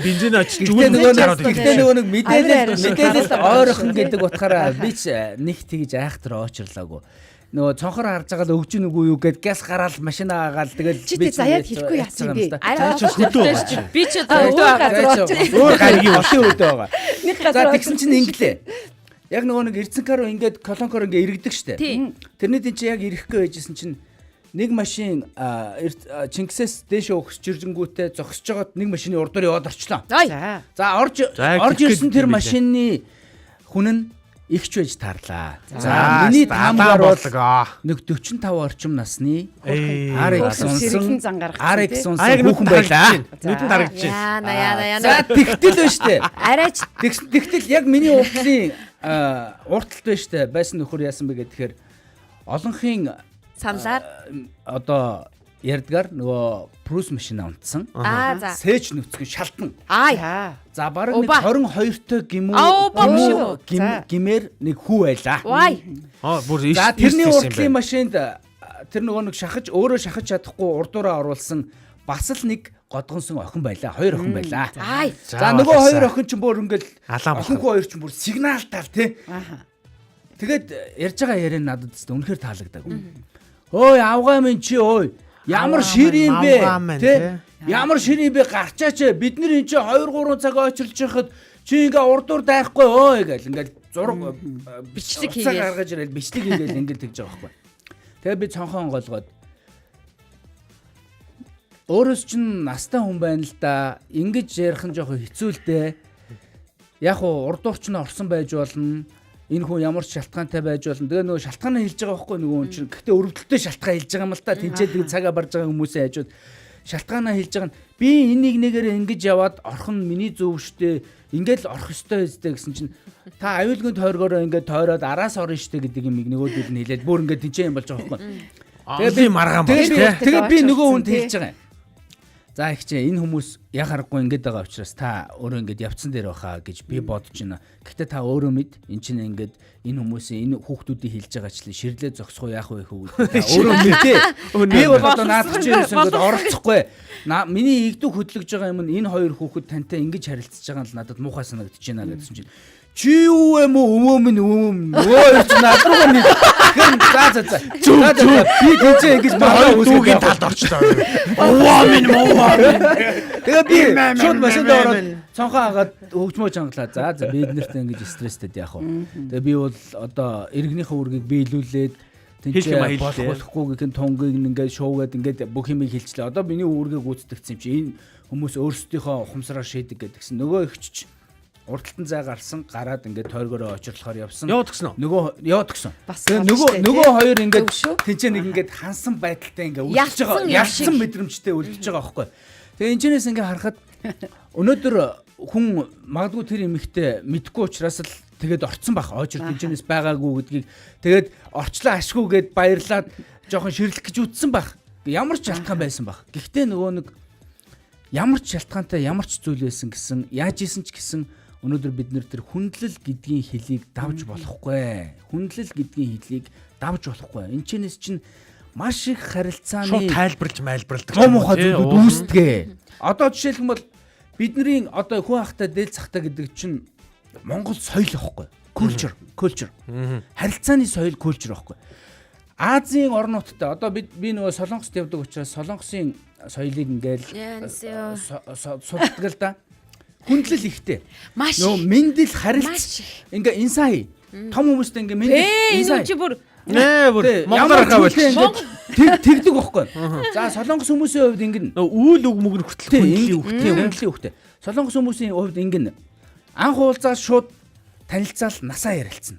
Бензиний очирт нөгөө нэг мэдээлэл ойрхон гэдэг утгаараа би ч нэг тэгж айхтар очирлаагүй. Нөгөө цонхор харж байгаа л өгж нүгүү юу гэд газ гараал машина аагаал тэгэл би заяад хэлэхгүй яасан би. Би ч өөр гаргийн олон өдөө байгаа. За тэгсэн чинь инглээ. Яг нөгөө нэг Эрдэнэкаруу ингээд колонкоор ингээд иргэдэг штэ. Тэрний дэн чи яг ирэхгүй байжсэн чинь нэг машин Чингисээс дээшээ өгсөж иржэнгүүтээ зогсож байгаад нэг машины урдуур яваад орчлоо. За орж ирсэн тэр машины хүн нь ихч байж таарлаа. За миний таамгаар бол нэг 45 орчим насны Арикс сэргэлэн унсан зан гаргасан. Арикс тий. унсан хүүхэн байлаа. Нүдэнд харагдаж байна. Яана. За тэгтэл байна штэ. Арайч Тэгтэл яг миний уртлын урталт байна штэ. Байсан нөхөр яасан бэ гэхээр олонхын саналаар одоо ярдгаар нөгөө прус машин унтсан. за. Сэж нүцгэн шалтан. Аа. За бараг нэг 22-той гимүү гимээр нэг хүү байлаа. Вай. Бүр За тэрний уртлын машинд тэр нөгөө нэг өөрөө шахаж чадахгүй урдуура оруулсан бас л нэг годгонсон охин байлаа. 2 охин байлаа. За нөгөө 2 охин ч бүр ингээл охингүй 2 ч бүр сигналтал тий. Тэгээд ярьж байгаа яриа надад үнэхээр таалагдаагүй. Ой авгаа минь чи ой ямар шир юм бэ тий? Ямар шир юм бэ гарчаач бид нар энэ чи 2 3 цаг очилж яхад чи ингээ урдуур дайхгүй ой гэл ингээл зураг бичлэг хийгээд хийгээд гаргаж ирэл бичлэг хийгээл ингээл тэгж байгаа байхгүй. Тэгээ би цонхон голгоод өөрөөс чинь настай хүн байна л да. Ингэж ярих нь жоохон хэцүү л дээ. Яг уу урдуурч нь орсон байж болно. Энэ хүн ямар ч шалтгаантай байж болно. Тэгээ нөгөө шалтгаанаа хэлж байгаа байхгүй нөгөө хүн чинь. Гэхдээ өрөвдөлтөй шалтгаан хэлж байгаа юм л та. Тинчээд цагаа барж байгаа хүмүүсээ хажууд шалтгаанаа хэлж байгаа нь би энийг нэгээр ингэж яваад орох нь миний зөв штэ. Ингээд л орох ёстой үстэй гэсэн чинь та аюулгүй тойргоороо ингээд тойроод араас орно штэ гэдэг юм нөгөөдөл нь хэлээд бүр ингээд тинчээ юм болж байгаа байхгүй. Тэгээ би маргаан болж тий. Тэгээ би нөгөө хүнд хэлж байгаа юм. За ихчээ энэ хүмүүс яг харахгүй ингэж байгаа учраас та өөрөө ингэж явцсан дээр байхаа гэж би бодож байна. Гэхдээ та өөрөө мэд эн чинь ингэж энэ хүмүүсийн энэ хүүхдүүдийн хэлж байгаа члээ ширлээ зогсох уу яах вэ хүү гэдэг. Өөрөө мэдээ. Би бол одоо наадах чинь ингэж оролцохгүй. Миний игдүү хөдлөж байгаа юм энэ 2 хүүхэд тантай ингэж харилцаж байгаа нь л надад муухай санагдаж байна гэсэн чинь чи юу юм уу өө чи надруу нэг за би тийчээ ингэж баа дүүгийн талд орчлоо. Оо минь тэгээ би шууд машинд ороод цонхоо агаад хөгжмөө чангалаа. За бид нарт ингэж стресстэй яах вэ? Тэгээ би бол одоо иргэнийхээ үргийг биелүүлээд тэнцээ болохгүй гэх тунгийг ингээд шуугаад ингээд бүх юмыг хэлчлээ. Одоо миний үргийг гүйцэтгэсэн юм чи энэ хүмүүс өөрсдийнхөө ухамсараар шийдэг гэдгсэн. Нөгөө ихч урдталтан зай гарсан гараад ингээд тойргороо очирлохоор явсан. Яваад гисэн үү? Яваад гисэн. Нөгөө хоёр ингээд тэнцээ нэг ингээд хансан байдалтай ингээд үлдчихэж байгаа. Ялсан мэдрэмжтэй үлдчихэж байгаа байхгүй. Тэгээ энэчнээс ингээд харахад өнөөдөр хүн магадгүй тэр эмэгтэй мэдгүй учраас л тэгээд орцсон байх. Очир тэнцэнээс байгаагүй гэдгийг тэгээд орчлоо ашгүйгээд баярлаад жоохон ширлэх гэж үтсэн байх. Ямар ч шалтгаан байсан байх. Гэхдээ нөгөө нэг ямар ч шалтгаантай ямар ч зүйл байсан гэсэн яаж исэн ч гэсэн өнөөдөр бид нэр тэр хүндлэл гэдгийн хэлийг давж болохгүй. Хүндлэл гэдгийн хэлийг давж болохгүй. Энэчнээс чинь маш их харилцааны шууд тайлбарлаж муухай зүйлүүд үүсдэг. Одоо жишээлбэл бидний одоо хүн ахтай дээд захтай гэдэг чинь Монгол соёл واخгүй. Culture. Харилцааны соёл culture واخгүй. Азийн орнуудтай одоо би нөгөө Солонгост явдаг учраас Солонгосын соёлыг ингээл судалдаг л да. Хүндлэл ихтэй. Нөгөө мэндэл харилц ингээ инсай том хүмүүстэй ингээ мэндэл инсай чи бүр Монголоор хавуулж тэгдэг байхгүй. За Солонгос хүмүүсийн хувьд ингэн үйл үг мөгөр хүртэл хүндлэлийн үгтэй. Солонгос хүмүүсийн хувьд ингэн анх уулзаад шууд танилцаал насаа ярилцсан.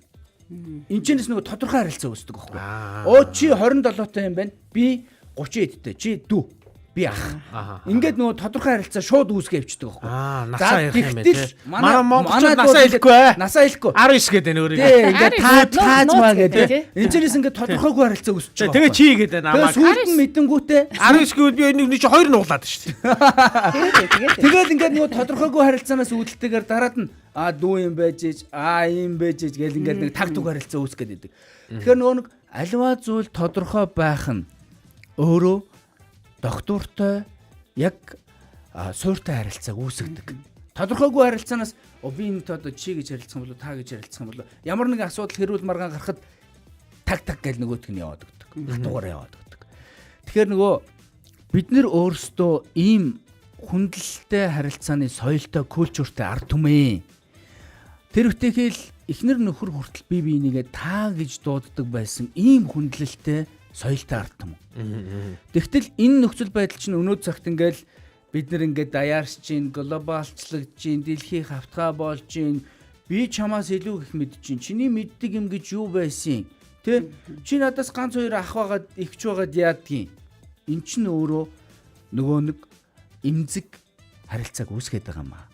Энд ч нэг тодорхой харилцаа үүсдэг байхгүй. Оо чи 27 таа юм байна. Би 30 эдтэй. Чи дүү. Би ах. Ингээд нөгөө тодорхой харилцаа шууд үүсгэж явчихдаг байхгүй. Насаа ярих юм байна тий. Манай монголчууд насаа хэлэхгүй. Насаа хэлэхгүй. 19 гэдэг энэ өөрийг. Тий, ингээд тааж маа гэдэг. Энэчнээс ингээд тодорхойгүй харилцаа үүсэж байгаа. Тэгээ чи гэдэг намайг. Тэгээ сүүлд нь мэдэнгүүтээ 19 гэвэл би энийг чи 2 нуулаад шүү дээ. Тэгээд ингээд нөгөө тодорхойгүй харилцаанаас үүдэлтэйгээр дараад нь дүү юм байж ийм байж гэл ингээд нэг таг туг харилцаа үүсгээд идэг. Тэгэхээр нөгөө нэг альва зүйл тодорхой байх нь өөрөө доктортой яг сууртай харилцааг үүсгдэг. Тодорхойгүй харилцаанаас би энэ одоо чи гэж харилцах юм болоо та гэж харилцах юм болоо ямар нэгэн асуудал хэрүүл маргаан гарахад таг гэл нөгөөтг нь яваад өгдөг. Хатуугаар яваад өгдөг. Тэгэхээр нөгөө бид нэр өөрсдөө ийм хүндлэлтэй харилцааны соёлтой культуртай ард түмээ. Тэр үтэхэл эхнэр нөхөр хүртэл бие бинийгээ та гэж дууддаг байсан ийм хүндлэлтэй соёлтой ард түмэн. Тэгтэл энэ нөхцөл байдал чинь өнөө цагт ингээл бид нэр ингээд даяарч чинь, глобалчлагдж чинь, дэлхий хавтгай болж чинь, Би чамаас илүү их мэдчихээн. Чиний мэддэг юм гэж юу байсан? Тэ? Чи надаас ганц хоёр ах байгаад ихч байгаад яадгийн. Эн чинь өөрөө нөгөө нэг эмзэг харилцааг үүсгэж байгаа юм аа.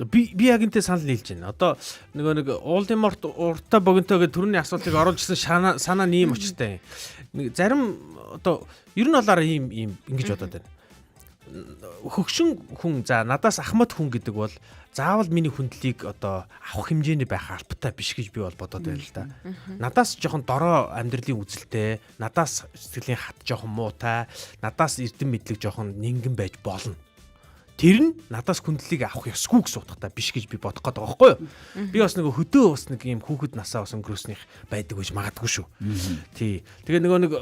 Би яг энтэй санал нийлж байна. Одоо нөгөө нэг Voldemort уртаа богинтой гэдэг түрүүний асуултыг оруулж ирсэн санаа ийм очтой. Нэг зарим одоо ер нь болоор ийм ингэж бодоод байна. Хөгшин хүн за надаас ахмад хүн гэдэг бол заавал миний хүндлийг одоо авах хэмжээний байх албатай биш гэж би бол бодоод байна л да. Надаас жоохон дорой амьдралын үзэлтэй, надаас сэтгэлийн хат жоохон муутай, надаас эрдэм мэдлэг жоохон нингэн байж болно. Тэр нь надаас хүндлийг авах ёсгүй гэсэн утгатай биш гэж би бодох гээд байгаа байхгүй юу? Би бас нөгөө хөдөө бас нэг юм хүүхэд насаа бас өнгөрөөснийх байдаг гэж магадгүй шүү. Тий. Тэгээ нөгөө нэг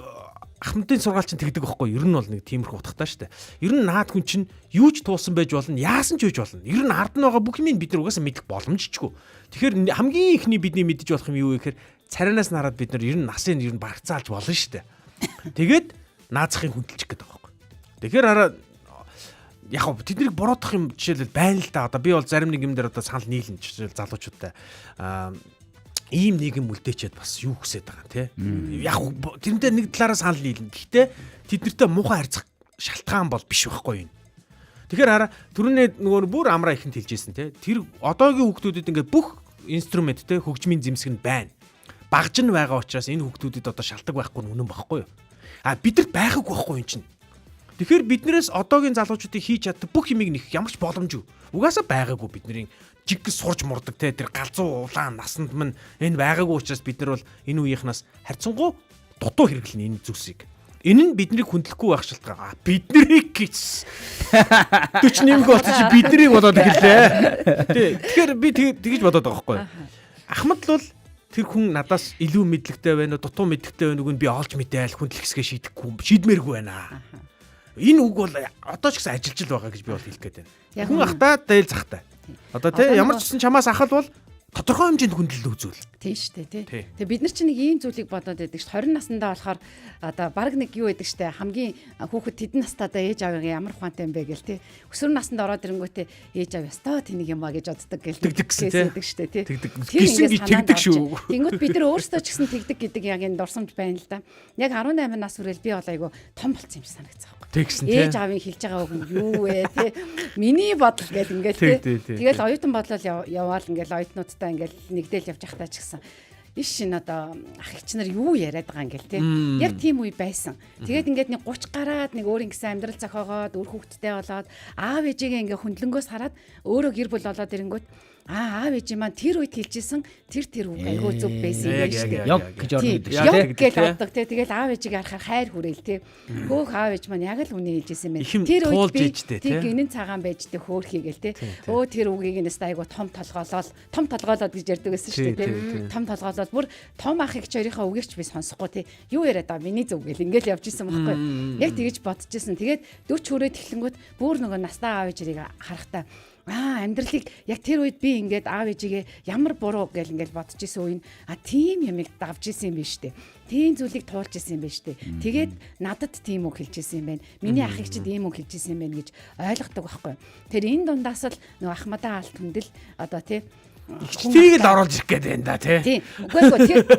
ахмадын сургаал чинь тэгдэг байхгүй юу? Ер нь бол нэг тиймэрхүү утгатай шүү дээ. Ер нь наад хүн чинь юу ч туулсан байж болно, яасан ч байж болно. Ер нь ард нь байгаа бүх юмыг бид нар угаасаа мэдэх боломжчгүй. Тэгэхээр хамгийн ихний бидний мэдэж болох юм юу вэ гэхээр царинаас нараад бид нар ер нь насыг ер нь баргацаалж болно шүү дээ. Тэгээд наазахыг хүндэлчих гээд байгаа байхгүй. Тэгэхээр хараа яг тэднийг буруутгах юм жишээлбэл байна л да. Одоо би бол зарим нэг юм дээр одоо санал нийлэн жишээл залуучуудтай ийм нийгэм үлдээчээд бас юу хүсэж байгаа тий. Яг тэрнтэй нэг талаараа санал нийлэн. Гэхдээ тэднэртэй муухай харьцах шалтгаан бол биш байхгүй юм. Тэгэхээр хараа түрүүний нөгөө бүр амраа ихэнд хэлжсэн тий. Тэр одоогийн хүүхдүүдэд ингээд бүх инструмент тий хөгжмийн зэмсэг нь байна. Багж нь байгаа учраас энэ хүүхдүүдэд одоо шалтгаан байхгүй нь үнэн багхгүй юу. А бидэрт байгаагүй байхгүй юм чинь. Тэгэхээр биднээс одоогийн залуучуудыг хийж чаддаг бүх юмыг нэх ямар ч боломжгүй. Угаасаа байгаагүй бидний жиг сурж мурдаг те тэр галзуу улаан насанд мань энэ байгаагүй учраас бид нар бол энэ үеийнхнаас харьцангуй дутуу хэрэглэнэ энэ зүйлсийг. Энэ нь биднийг хүндлэхгүй байх шалтгаан. Биднийг гэж 41 болчих чи биднийг бодоод эхэллээ. Тэгэхээр би тэгж бодоод байгаа байхгүй. Ахмад л бол тэр хүн надаас илүү мэдлэгтэй байна уу, дутуу мэдлэгтэй байна уу би олж мэдээл хүндлэхсгээ шийдэхгүй шийдмээргүй байна. Энэ үг бол одоо ч гэсэн ажиллаж л байгаа гэж би бол хэлэх гээд байна. Хүн ахтаа дээл захтай. Одоо тий ямар ч гэсэн чамаас ахал бол тодорхой хэмжээнд хүндлэл үзүүл. Тийм шүү дээ тий. Тэгээ бид нар чинь нэг ийм зүйлийг бодоод байдаг шүү. 20 наснда болохоор одоо баг нэг юу байдаг шүү. Хамгийн хүүхэд тэдэн настайдаа ээж аавыгаа ямар ухаантай юм бэ гэл тий. Өсвөр наснд ороод ирэнгүүтээ ээж аав ястаа тэнийг юм а гэж боддог гэл тэгдэг шүү дээ тий. Тэгдэг шүү. Тэнгүүт бид нар өөрсдөө ч гэсэн тэгдэг гэдэг яг энэ дурсамж байна л да. Яг 18 нас хүрэл би бол айгу том болцсон юм шиг санагдсан. Ээж аавын хэлж байгаа үг нь юу вэ те миний бодол гэл ингээл те тэгэл оюутан бодлол яваал ингээл оюутнуудтай ингээл нэгдэл явж захтаа ч гэсэн иш энэ одоо ах эгч нар юу яриад байгаа ингээл те яг тийм үе байсан. Тэгээд ингээд нэг 30 гараад нэг өөр ингэсэн амьдрал зохиогоод үр хүүхдтэй болоод аав ээжигээ ингээ хөндлөнгөөс хараад өөрөө гэр бүл болоод ирэнгүүт аав ээж маань тэр үед хэлжсэн тэр үг айгүй зөв байсан юм шүү дээ. Яг гэж ордог шүү дээ. Яг гэж боддог те. Тэгэл аав ээжийг харахаар хайр хүрээл те. Хөөх аав ээж маань яг л үний хэлжсэн юм. Тэр үед би тэг гинэн цагаан байж те хөөхийгэл те. Өө тэр үгийг нэст айгүй том толгоолоод гэж ярьдаг байсан шүү дээ те. Том толгоолоод бүр том ах эгч хоёрынхаа үгийг ч би сонсохгүй те. Юу яриад байгаа миний зөв гэл ингээл явж исэн байхгүй. Яг тэгэж бодчихсон. Тэгээд 40 хүрээд эхлэнгүүт бүр нөгөө настаа аав ээжийг харахтаа амьдралыг яг тэр үед би ингээд аав ээжигээ ямар буруу гэл ингээд бодож исэн үе тийм ямиг давж исэн юм биш үү? Тийм зүйлийг туулж исэн юм биш үү? Тэгээд надад тийм үг хэлж исэн юм байна. Миний ах эгчд ийм үг хэлж исэн юм байна гэж ойлгодог байхгүй. Тэр энэ дундаас л нөгөө ахмадаа алт хүндэл одоо тий Тэрийг л оруулж ирэх гээд байна да тий. Үгүй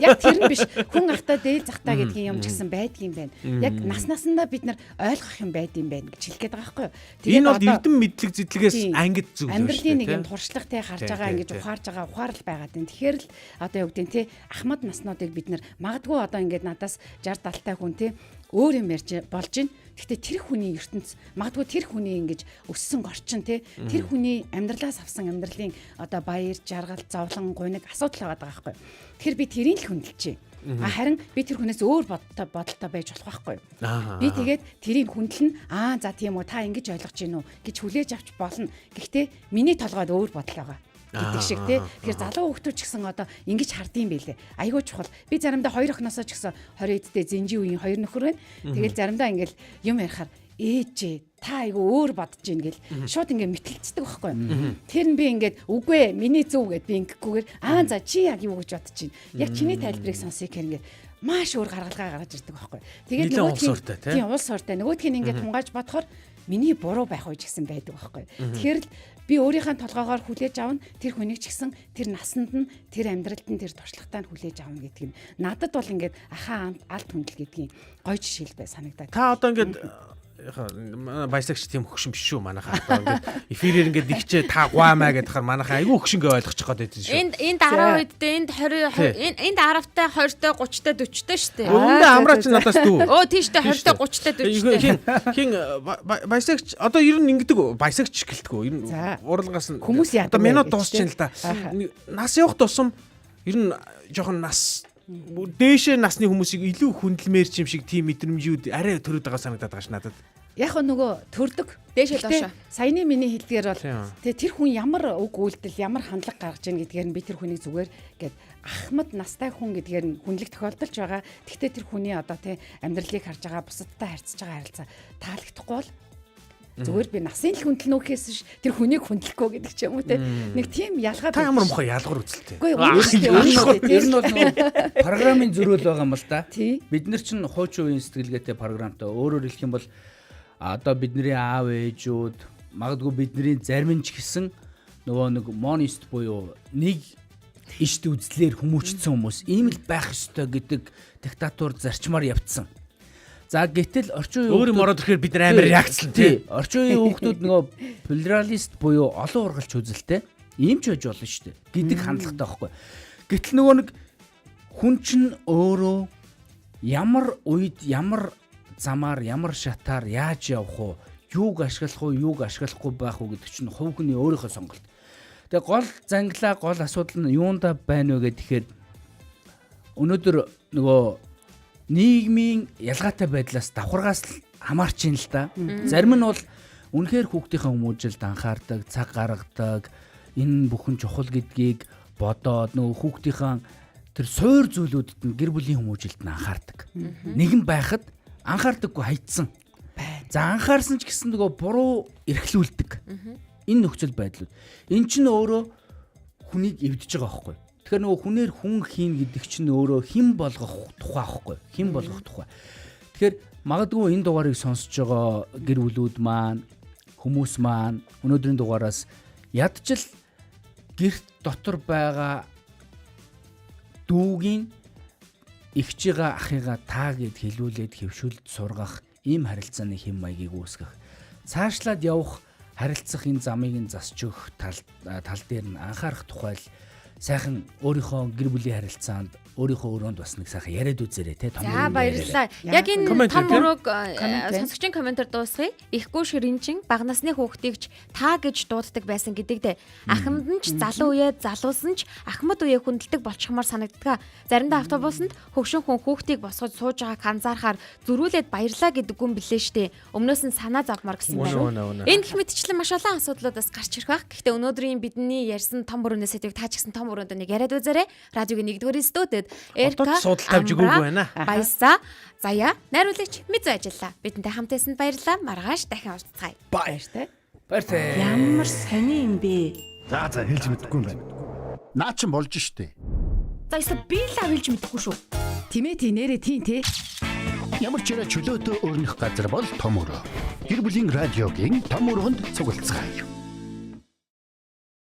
яг тэр нь биш. Хүн ахта дээл захтаа гэдгийн юм ч гэсэн байдгийн байна. Яг наснасандаа бид нар ойлгох юм байдсан байна гэж хэлэх гээд байгаа байхгүй юу. Тэгээд энэ бол эрдэм мэдлэг зэдлэгээс ангид зөвлөж байна. Амьдралын нэг юм туршлагатай харж байгаа ингэж ухаарж байгаа ухаарл байгаад байна. Тэгэхээр л одоо юу гэдэг нь тий ахмад наснуудыг бид нар магадгүй одоо ингэж надаас 60 70 хүн тий өөр юм ярьж болж байна. Гэхдээ тэр хүний ертөнц магадгүй тэр хүний ингэж өссөн орчин тий тэр хүний амьдралаас авсан амьдралын одоо баяр жаргал зовлон гуниг асуудал байгаа байхгүй. Тэгэхээр би тэрийг л хүндэлчихье. Харин би тэр хүнээс өөр бодолтой байж болох байхгүй. Би тэгээд тэрийг хүндэлнэ. За тийм үү та ингэж ойлгож гин үү гэж хүлээж авч болно. Гэхдээ миний толгойд өөр бодол байгаа гэдэг шиг тий. Тэгэхээр залуу хүүхдүүд ч гэсэн одоо ингэж хардсан байлээ. Айгуу чухал. Би заримдаа хоёр охиноосоо ч гэсэн 20 эдтэй зинжи үеийн хоёр нөхөр байна. Тэгэл заримдаа ингээл юм ярихаар ээжээ та айгуу өөр бодож гин гэл шууд ингээ мэтгэлцдэг байхгүй. Тэр нь би ингээд үгүй миний зөв гэд би ингэхгүйгээр за чи яг юу гэж бодож гин. Яг чиний тайлбарыг сонсъё гэх ингээд маш өөр гаргалгаа гаргаж ирдэг байхгүй. Тэгээд нөгөөдхийн тийм уул сууртай. Нөгөөдхийн ингээд тунгааж бодохоор миний буруу байх уу ч гэсэн байдаг байхгүй. Тэгэхээр л би өөрийнхөө толгоогоор хүлээж авна, тэр хүнийг ч гэсэн тэр насанд нь, тэр амьдралд нь, тэр туршлагатаа нь хүлээж авна гэдгийг. Надад бол ингээд ахаа алт хүндэл гэдгийг гоё жишээлбэл санагдаад. Та одоо ингээд баясагч тийм хөгшин биш шүү манайхаа. Одоо ингээд эфирээр ингээд нэгчээ та гуамаа гэдэг хахаар манайхаа айгүй хөгшингээ ойлгочих гээд байсан шүү. Энд 10 үедээ энд 20 энд 10-тай 20-тай 30-тай 40-тай шүү дээ. Өндөө амраач надаас дүү. Өө тийштэй 20-тай 30-тай 40-тай. Хин баясагч одоо ер нь ингэдэг баясагч гэлтгүү. Ер нь уралгаас нь Хүмүүс яадаг одоо вэ минут гэж дуусч юм л да. Нас явах тусам ер нь жоохон нас дээшээ насны хүмүүсийг илүү хүндэлмээр ч юм шиг тийм мэдрэмжүүд арай төрөд байгаа санагдаад байгаа ш надад. Яг нөгөө төрдөг Дээшээ Гэхдээ доошоо. Саяны миний хэлдгээр бол Тийм. тэгээ тэр хүн ямар үг үйлдэл, ямар хандлага гаргаж ийн гэдгээр нь би тэр хүнийг зүгээр гээд ахмад настай хүн гэдгээр нь хүнлэг тохиолдолж байгаа. Гэхдээ тэр хүний одоо тий амьдралыг харж байгаа, бусадтай харьцаж байгаа харилцаа таалагдахгүй бол зүгээр би насын л хүндэл нөхөөс ш тэр хүнийг хүндлэхгүй гэдэг ч юм уу те нэг тийм ялгаад Та ямар мохоо ялгар үзэлтэй. Үгүй ер нь бол програмын зөрүүл байгаа юм л да. Тий. Бид нар чинь хуучин үеийн сэтгэлгээтэй програмтай. Өөрөөр хэлэх юм бол одоо бидний аав ээжүүд магадгүй бидний зарим нь ч гэсэн нөгөө нэг монист буюу нэг ишт үзлэр хүмүүжсэн хүмүүс ийм л байх ёстой гэдэг диктатур зарчмаар явцсан. За гэтэл орчин үеийн Өөр юм ороод ирэхээр бид нар амар реакцлэн тий. Орчин үеийн хүүхдүүд нөгөө плюралист буюу олон ургалч үзэлтэй ийм ч байж болно шүү дээ гэдэг хандлагатай байхгүй. Гэтэл нөгөө нэг хүн чинь өөрөө ямар үед ямар замаар ямар шатаар яаж явах уу, юуг ашиглах уу, юуг ашиглахгүй байх уу гэдэг чинь хувь хүний өөрийнхөө сонголт. Тэгээ гол зангилаа, гол асуудал нь юунда байна вэ гэхээр өнөөдөр нөгөө нийгмийн ялгаатай байдлаас давхаргаас л хамаарч ийн л да. Зарим нь бол үнэхээр хүүхдийнхээ хүмүүжилд анхаардаг, цаг гаргадаг, энэ бүхэн чухал гэдгийг бодоод нөгөө хүүхдийнхээ тэр суур зүйлүүдэд нь гэр бүлийн хүмүүжилд нь анхаардаг. Нэгэн байхад анхаардаггүй хайцсан. За анхаарсан ч гэсэн нөгөө буруу эрхлүүлдэг. Энэ нөхцөл байдлууд. Эн чинь өөрөө хүнийг эвдэж байгаа байхгүй. Тэгэхээр нөгөө хүнээр хүн хийн гэдэг чинь өөрөө хэн болгох тухай байхгүй. Хэн болгох тухай. Тэгэхээр магадгүй энэ дугаарыг сонсож байгаа гэр бүлүүд маань, хүмүүс маань өнөөдрийн дугаараас ядчил гэрт дотор байгаа дүүгийн эгчигээ ахыгаа таа гэд хэлүүлээд хэвшүүлд сургах ийм харилцааны хэм маягийг үүсгэх. Цаашлаад явах харилцах энэ замыг нь засч өгөх тал дээр нь анхаарах тухай л сайхан өөрийнхөө гэр бүлийн харилцаанд өөрийнхөө өрөөнд бас нэг сайхан яриад үзээрэй те том. За баярлалаа. Яг энэ том ураг сонсогчийн комментар дуусгая. Ихгүй ширинчин бага насны хүүхдийг ч та гэж дууддаг байсан гэдэгдээ. Ахмад нь ч залуу үеэ залуусан ч ахмад үеэ хүндэлдэг болчихмоор санагддаг. Заримдаа автобусанд хөвшин хүн хүүхдийг босгож сууж байгааг анзаарахаар зөрүүлээд баярлаа гэдэг юм билээ штэ. Өмнөөс нь санаа зовмор гэсэн байна. Энэ гэх мэтчлэн маш олон асуудлуудаас гарч ирэх байх. Гэхдээ өнөөдрийн бидний ярьсан том бүрөөний сэдвийг та ч гэсэн том бүрөөнд нэг яриад үзээрэй. Радиогийн 1-р студид Эрка судал тавьж өгөөгүй байна. Баясаа. Заяа, найруулагч Мизүү ажиллаа. Бидэнтэй хамт байсанд баярлалаа. Маргааш дахин уулзцгаая. баяртай. Баяртай. Ямар сони юм бэ? За хэлж мэдэхгүй юм байна. Наа чин болж штэ. За ёстой би л авилж мэдэхгүй шүү. Тимээ тий нэрэ тий те. Ямар ч чөлөөтэй өрнөх газар бол том өрөө. Гэр бүлийн радиогийн том өрөөнд цуглацгаая.